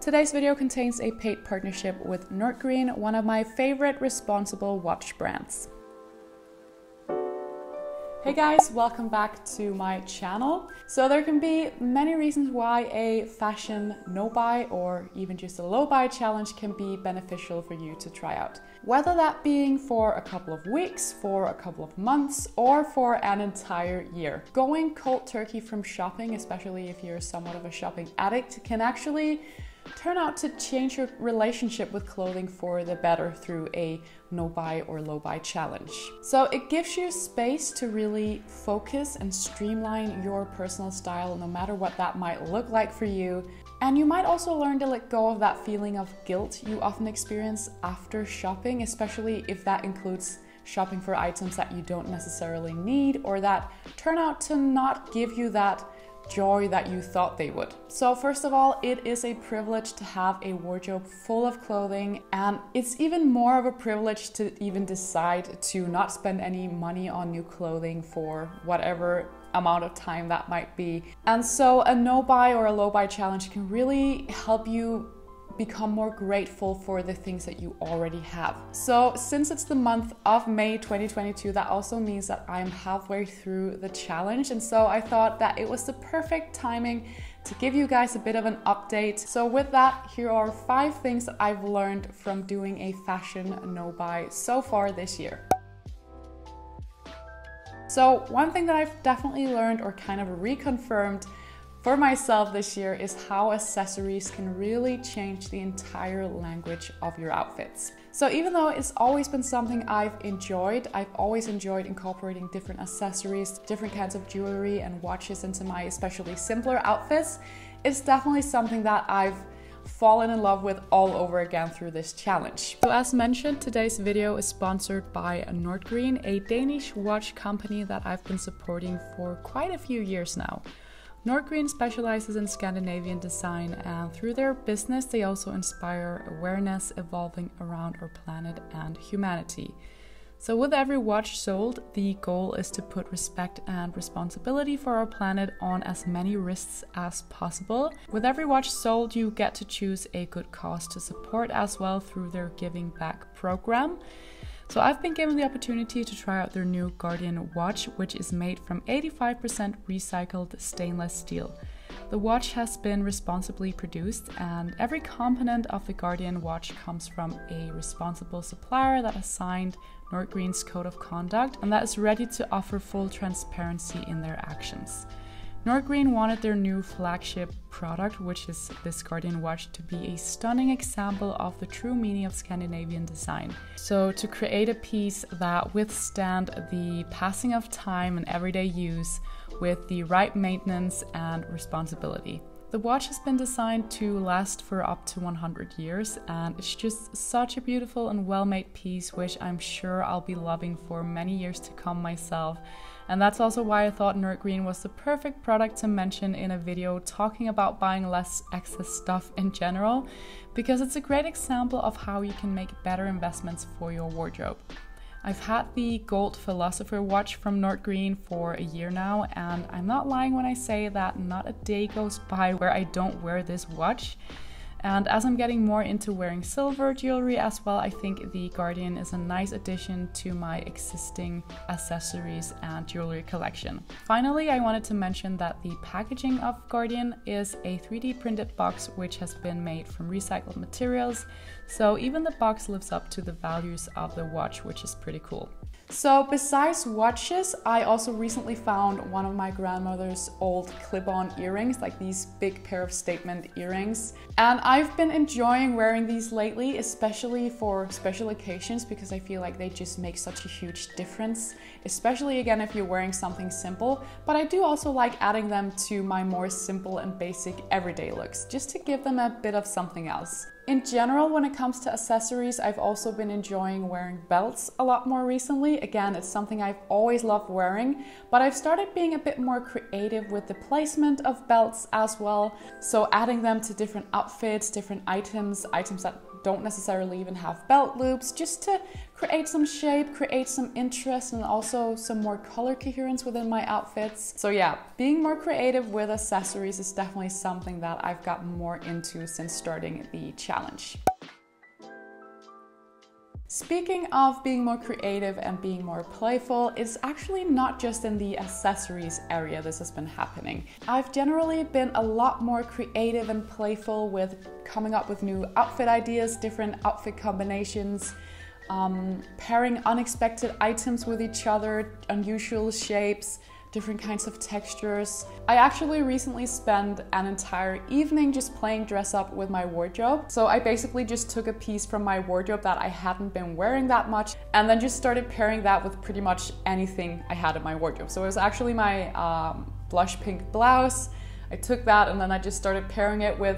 Today's video contains a paid partnership with Nordgreen, one of my favorite responsible watch brands. Hey guys, welcome back to my channel. So there can be many reasons why a fashion no-buy or even just a low-buy challenge can be beneficial for you to try out. Whether that being for a couple of weeks, for a couple of months, or for an entire year. Going cold turkey from shopping, especially if you're somewhat of a shopping addict, can actually turn out to change your relationship with clothing for the better through a no-buy or low-buy challenge. So it gives you space to really focus and streamline your personal style, no matter what that might look like for you. And you might also learn to let go of that feeling of guilt you often experience after shopping, especially if that includes shopping for items that you don't necessarily need or that turn out to not give you that joy that you thought they would. So first of all, it is a privilege to have a wardrobe full of clothing, and it's even more of a privilege to even decide to not spend any money on new clothing for whatever amount of time that might be. And so a no-buy or a low-buy challenge can really help you become more grateful for the things that you already have. So since it's the month of May 2022, that also means that I'm halfway through the challenge. And so I thought that it was the perfect timing to give you guys a bit of an update. So with that, here are 5 things that I've learned from doing a fashion no-buy so far this year. So one thing that I've definitely learned or kind of reconfirmed for myself this year is how accessories can really change the entire language of your outfits. So even though it's always been something I've always enjoyed incorporating different accessories, different kinds of jewelry and watches into my especially simpler outfits, it's definitely something that I've fallen in love with all over again through this challenge. So as mentioned, today's video is sponsored by Nordgreen, a Danish watch company that I've been supporting for quite a few years now. Nordgreen specializes in Scandinavian design, and through their business they also inspire awareness evolving around our planet and humanity. So with every watch sold, the goal is to put respect and responsibility for our planet on as many wrists as possible. With every watch sold, you get to choose a good cause to support as well through their Giving Back program. So I've been given the opportunity to try out their new Guardian watch, which is made from 85% recycled stainless steel. The watch has been responsibly produced, and every component of the Guardian watch comes from a responsible supplier that has signed Nordgreen's code of conduct and that is ready to offer full transparency in their actions. Nordgreen wanted their new flagship product, which is this Guardian watch, to be a stunning example of the true meaning of Scandinavian design. So to create a piece that withstand the passing of time and everyday use with the right maintenance and responsibility. The watch has been designed to last for up to 100 years, and it's just such a beautiful and well-made piece, which I'm sure I'll be loving for many years to come myself. And that's also why I thought Nordgreen was the perfect product to mention in a video talking about buying less excess stuff in general, because it's a great example of how you can make better investments for your wardrobe. I've had the Gold Philosopher watch from Nordgreen for a year now, and I'm not lying when I say that not a day goes by where I don't wear this watch. And as I'm getting more into wearing silver jewelry as well, I think the Guardian is a nice addition to my existing accessories and jewelry collection. Finally, I wanted to mention that the packaging of Guardian is a 3D printed box which has been made from recycled materials. So even the box lives up to the values of the watch, which is pretty cool. So besides watches, I also recently found one of my grandmother's old clip-on earrings, like these big pair of statement earrings. And I've been enjoying wearing these lately, especially for special occasions, because I feel like they just make such a huge difference, especially again if you're wearing something simple. But I do also like adding them to my more simple and basic everyday looks, just to give them a bit of something else. In general, when it comes to accessories, I've also been enjoying wearing belts a lot more recently, Again, it's something I've always loved wearing, but I've started being a bit more creative with the placement of belts as well. So adding them to different outfits, different items that don't necessarily even have belt loops, just to create some shape, create some interest, and also some more color coherence within my outfits. So yeah, being more creative with accessories is definitely something that I've gotten more into since starting the challenge. Speaking of being more creative and being more playful, it's actually not just in the accessories area this has been happening. I've generally been a lot more creative and playful with coming up with new outfit ideas, different outfit combinations, pairing unexpected items with each other, unusual shapes, different kinds of textures. I actually recently spent an entire evening just playing dress up with my wardrobe. So I basically just took a piece from my wardrobe that I hadn't been wearing that much and then just started pairing that with pretty much anything I had in my wardrobe. So it was actually my blush pink blouse. I took that and then I just started pairing it with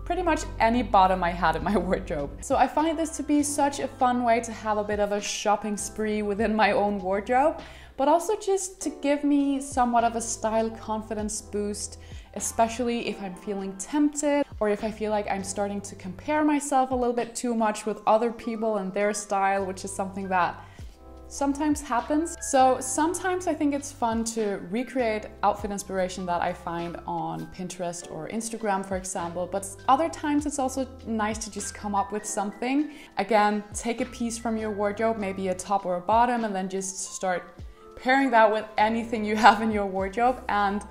pretty much any bottom I had in my wardrobe. So I find this to be such a fun way to have a bit of a shopping spree within my own wardrobe, but also just to give me somewhat of a style confidence boost, especially if I'm feeling tempted or if I feel like I'm starting to compare myself a little bit too much with other people and their style, which is something that sometimes happens. So sometimes I think it's fun to recreate outfit inspiration that I find on Pinterest or Instagram, for example, but other times it's also nice to just come up with something. Again, take a piece from your wardrobe, maybe a top or a bottom, and then just start pairing that with anything you have in your wardrobe. And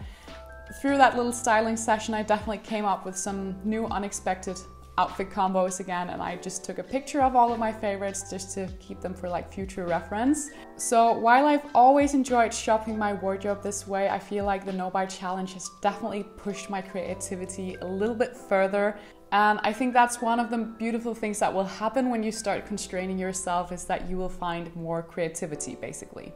through that little styling session, I definitely came up with some new unexpected outfit combos again, and I just took a picture of all of my favorites just to keep them for like future reference. So while I've always enjoyed shopping my wardrobe this way, I feel like the No Buy Challenge has definitely pushed my creativity a little bit further. And I think that's one of the beautiful things that will happen when you start constraining yourself, is that you will find more creativity basically.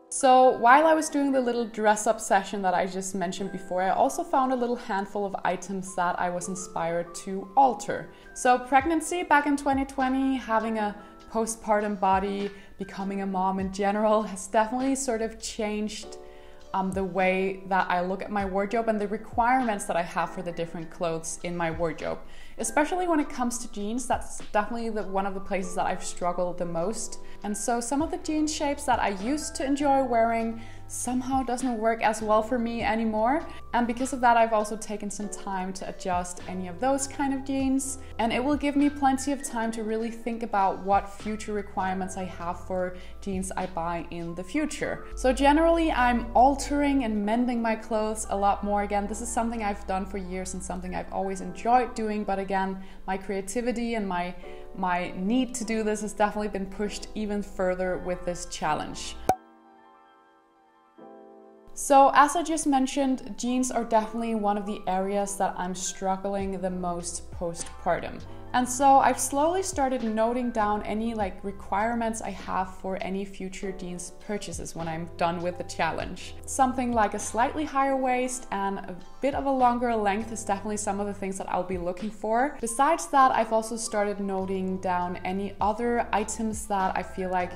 So while I was doing the little dress up session that I just mentioned before, I also found a little handful of items that I was inspired to alter. So pregnancy back in 2020, having a postpartum body, becoming a mom in general has definitely sort of changed the way that I look at my wardrobe and the requirements that I have for the different clothes in my wardrobe. Especially when it comes to jeans, that's definitely one of the places that I've struggled the most. And so some of the jean shapes that I used to enjoy wearing somehow doesn't work as well for me anymore. And because of that, I've also taken some time to adjust any of those kind of jeans. And it will give me plenty of time to really think about what future requirements I have for jeans I buy in the future. So generally, I'm altering and mending my clothes a lot more. Again, this is something I've done for years and something I've always enjoyed doing. But again, my creativity and my need to do this has definitely been pushed even further with this challenge. So as I just mentioned, jeans are definitely one of the areas that I'm struggling the most postpartum. And so I've slowly started noting down any requirements I have for any future jeans purchases when I'm done with the challenge. Something like a slightly higher waist and a bit of a longer length is definitely some of the things that I'll be looking for. Besides that, I've also started noting down any other items that I feel like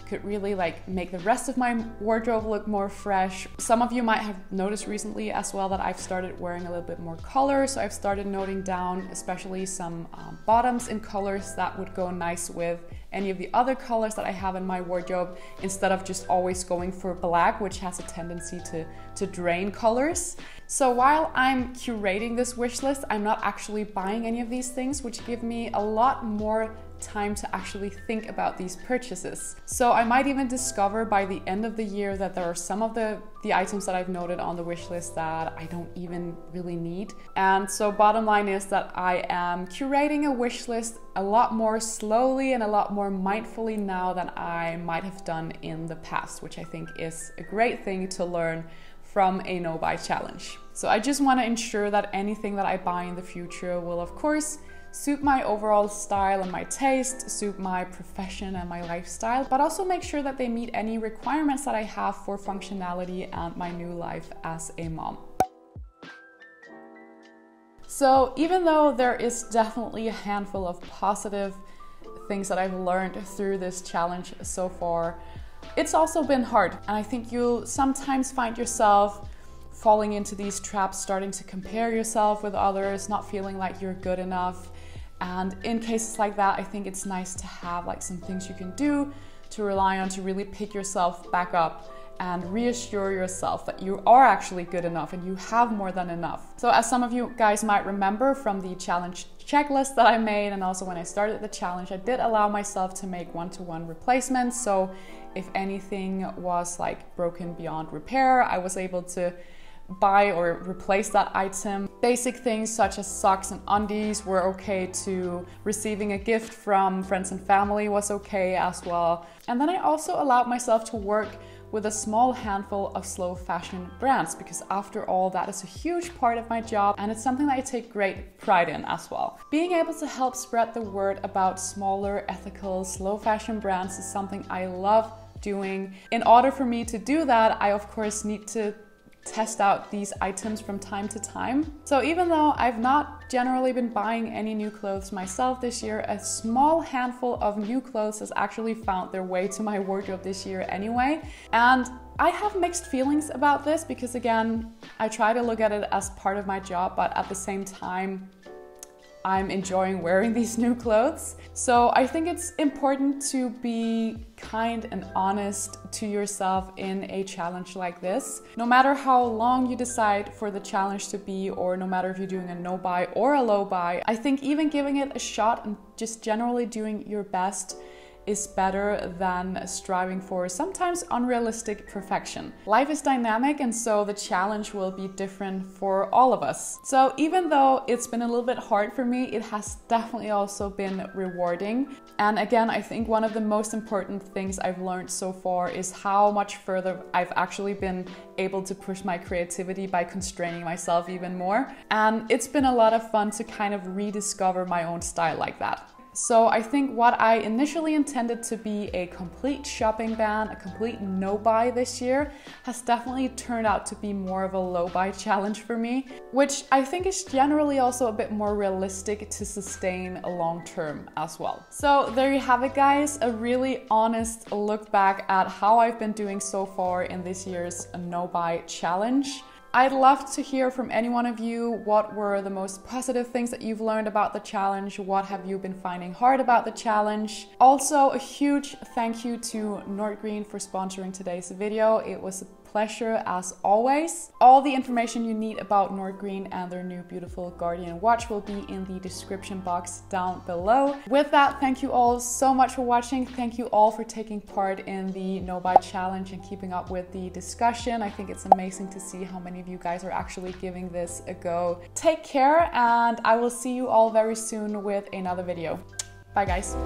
could really make the rest of my wardrobe look more fresh. Some of you might have noticed recently as well that I've started wearing a little bit more color, so I've started noting down especially some bottoms in colors that would go nice with any of the other colors that I have in my wardrobe, instead of just always going for black, which has a tendency to drain colors. So while I'm curating this wish list, I'm not actually buying any of these things, which give me a lot more time to actually think about these purchases. So I might even discover by the end of the year that there are some of the items that I've noted on the wish list that I don't even really need. And so bottom line is that I am curating a wish list a lot more slowly and a lot more mindfully now than I might have done in the past, which I think is a great thing to learn from a no buy challenge. So I just want to ensure that anything that I buy in the future will of course suit my overall style and my taste, suit my profession and my lifestyle, but also make sure that they meet any requirements that I have for functionality and my new life as a mom. So even though there is definitely a handful of positive things that I've learned through this challenge so far. It's also been hard, and I think you'll sometimes find yourself falling into these traps, starting to compare yourself with others, not feeling like you're good enough. And in cases like that, I think it's nice to have like some things you can do to rely on to really pick yourself back up and reassure yourself that you are actually good enough and you have more than enough. So as some of you guys might remember from the challenge checklist that I made, and also when I started the challenge, I did allow myself to make one-to-one replacements. So if anything was like broken beyond repair, I was able to buy or replace that item. Basic things such as socks and undies were okay too. Receiving a gift from friends and family was okay as well. And then I also allowed myself to work with a small handful of slow fashion brands, because after all, that is a huge part of my job and it's something that I take great pride in as well. Being able to help spread the word about smaller, ethical, slow fashion brands is something I love doing. In order for me to do that, I of course need to test out these items from time to time. So even though I've not generally been buying any new clothes myself this year, a small handful of new clothes has actually found their way to my wardrobe this year anyway. And I have mixed feelings about this because, again, I try to look at it as part of my job, but at the same time, I'm enjoying wearing these new clothes. So I think it's important to be kind and honest to yourself in a challenge like this. No matter how long you decide for the challenge to be, or no matter if you're doing a no buy or a low buy, I think even giving it a shot and just generally doing your best is better than striving for sometimes unrealistic perfection. Life is dynamic, and so the challenge will be different for all of us. So even though it's been a little bit hard for me, it has definitely also been rewarding. And again, I think one of the most important things I've learned so far is how much further I've actually been able to push my creativity by constraining myself even more. And it's been a lot of fun to kind of rediscover my own style like that. So I think what I initially intended to be a complete shopping ban, a complete no-buy this year, has definitely turned out to be more of a low-buy challenge for me, which I think is generally also a bit more realistic to sustain long-term as well. So there you have it, guys, a really honest look back at how I've been doing so far in this year's no-buy challenge. I'd love to hear from any one of you. What were the most positive things that you've learned about the challenge? What have you been finding hard about the challenge? Also, a huge thank you to Nordgreen for sponsoring today's video. It was a pleasure as always. All the information you need about Nordgreen and their new beautiful Guardian watch will be in the description box down below. With that, thank you all so much for watching. Thank you all for taking part in the No Buy challenge and keeping up with the discussion. I think it's amazing to see how many of you guys are actually giving this a go. Take care, and I will see you all very soon with another video. Bye, guys.